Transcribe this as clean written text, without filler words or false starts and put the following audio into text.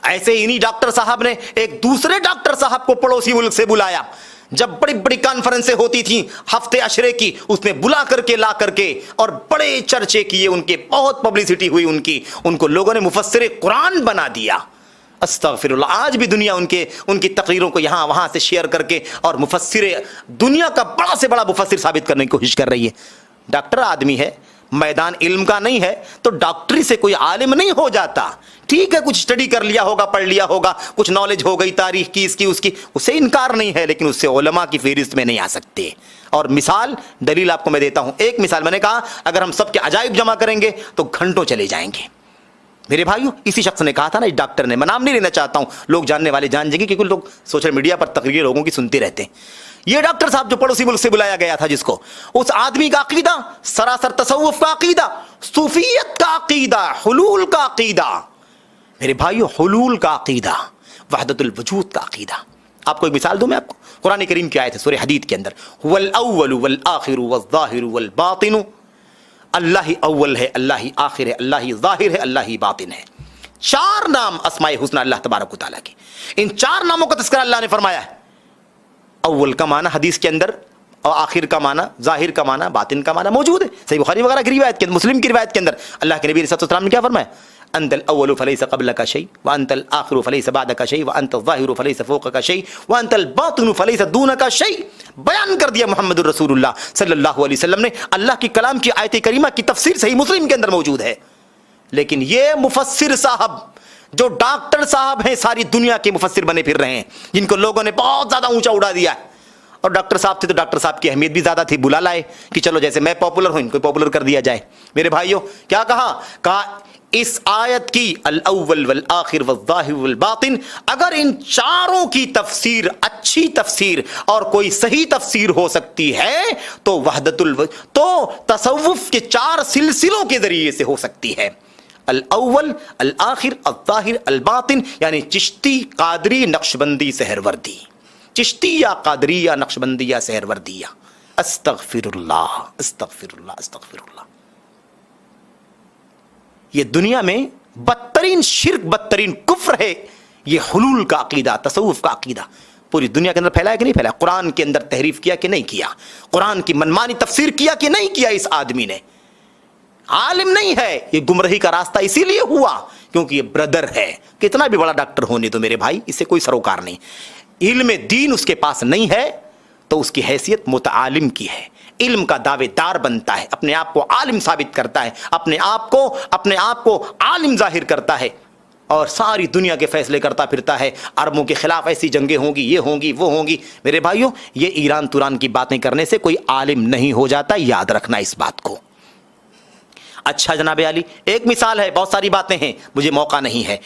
ایسے انہی ڈاکٹر صاحب نے ایک دوسرے ڈاکٹر صاحب کو پڑوسی ملک سے بلایا، جب بڑی بڑی کانفرنسیں ہوتی تھیں ہفتے عشرے کی، اس نے بلا کر کے لا کر کے اور بڑے چرچے کیے، ان کے بہت پبلسٹی ہوئی ان کی، ان کو لوگوں نے مفسر قرآن بنا دیا۔ استغفر اللہ، آج بھی دنیا ان کی تقریروں کو یہاں وہاں سے شیئر کر کے اور مفسر دنیا کا بڑا سے بڑا مفسر ثابت کرنے کی کوشش کر رہی ہے۔ ڈاکٹر آدمی ہے، میدان علم کا نہیں ہے تو ڈاکٹری سے کوئی عالم نہیں ہو جاتا۔ ٹھیک ہے، کچھ اسٹڈی کر لیا ہوگا، پڑھ لیا ہوگا، کچھ نالج ہو گئی تاریخ کی، اس کی، اسے انکار نہیں ہے، لیکن اس سے علماء کی فہرست میں نہیں آ سکتے۔ اور مثال، دلیل آپ کو میں دیتا ہوں۔ ایک مثال میں نے کہا اگر ہم سب کے عجائب جمع کریں گے تو گھنٹوں چلے جائیں گے۔ میرے بھائیو، اسی شخص نے کہا تھا نا، اس ڈاکٹر نے، میں نام نہیں لینا چاہتا ہوں، لوگ جاننے والے جان جائیں گے کیونکہ لوگ سوشل میڈیا پر تقریریں لوگوں کی سنتے رہتے ہیں۔ یہ ڈاکٹر صاحب جو پڑوسی ملک سے بلایا گیا تھا، جس کو، اس آدمی کا عقیدہ سراسر تصوف کا عقیدہ، صوفیت کا عقیدہ، حلول کا عقیدہ، میرے بھائیو حلول کا عقیدہ، وحدت الوجود کا عقیدہ۔ آپ کو ایک مثال دوں میں آپ کو، قرآن کریم کی آیت ہے سورہ حدید کے اندر، هو الاول والآخر والظاہر والباطن، اللہ ہی اول ہے، اللہ ہی آخر ہے، اللہ ہی ظاہر ہے، اللہ ہی باطن ہے۔ چار نام اسماء حسنی اللہ تبارک و تعالیٰ کے، ان چار ناموں کا تذکرہ اللہ نے فرمایا ہے۔ اول کا معنی حدیث کے اندر، اور آخر کا معنی، ظاہر کا معنی، باطن کا معنی موجود ہے صحیح بخاری وغیرہ کی روایت کے اندر، مسلم کی روایت کے اندر اللہ کے نبی علیہ السلام نے کیا فرمایا؟ انت الاول فلیس قبلک شیء وانت الآخر فلیس بعدک شیء وانت الظاہر فلیس فوقک شیء وانت الباطن فلیس دونک شیء۔ بیان کر دیا محمد الرسول اللہ صلی اللہ علیہ وسلم نے، اللہ کی کلام کی آیت کریمہ کی تفسیر صحیح مسلم کے اندر موجود ہے۔ لیکن یہ مفسر صاحب جو ڈاکٹر صاحب ہیں، ساری دنیا کے مفسر بنے پھر رہے ہیں، جن کو لوگوں نے بہت زیادہ اونچا اڑا دیا ہے۔ اور ڈاکٹر صاحب تھے تو ڈاکٹر صاحب کی اہمیت بھی زیادہ تھی، بلا لائے کہ چلو جیسے میں پاپولر ہوں ان کو پاپولر کر دیا جائے۔ میرے بھائیوں، کیا کہا اس آیت کی الاول والآخر والظاہر والباطن، اگر ان چاروں کی تفسیر اچھی تفسیر اور کوئی صحیح تفسیر ہو سکتی ہے تو تو تصوف کے چار سلسلوں کے ذریعے سے ہو سکتی ہے۔ الاول، الآخر، الظاہر، الباطن، یعنی چشتی، قادری، نقشبندی، سہروردی، چشتی یا قادری یا نقشبندی یا سہروردی یا استغفر اللہ، استغفر اللہ، استغفر اللہ۔ یہ دنیا میں بدترین شرک، بدترین کفر ہے یہ حلول کا عقیدہ، تصوف کا عقیدہ۔ پوری دنیا کے اندر پھیلایا کہ نہیں پھیلایا؟ قرآن کے اندر تحریف کیا کہ نہیں کیا؟ قرآن کی منمانی تفسیر کیا کہ نہیں کیا؟ اس آدمی نے عالم نہیں ہے، یہ گمراہی کا راستہ اسی لیے ہوا کیونکہ یہ بردر ہے۔ کتنا بھی بڑا ڈاکٹر ہونے تو میرے بھائی، اس سے کوئی سروکار نہیں۔ علم دین اس کے پاس نہیں ہے تو اس کی حیثیت متعالم کی ہے، علم کا دعوے دار بنتا ہے، اپنے آپ کو عالم ثابت کرتا ہے، اپنے آپ کو عالم ظاہر کرتا ہے اور ساری دنیا کے فیصلے کرتا پھرتا ہے۔ عربوں کے خلاف ایسی جنگیں ہوں گی، یہ ہوں گی، وہ ہوں گی۔ میرے بھائیوں، یہ ایران توران کی باتیں کرنے سے کوئی عالم نہیں ہو جاتا، یاد رکھنا اس بات کو۔ اچھا جناب عالی، ایک مثال ہے، بہت ساری باتیں ہیں، مجھے موقع نہیں ہے۔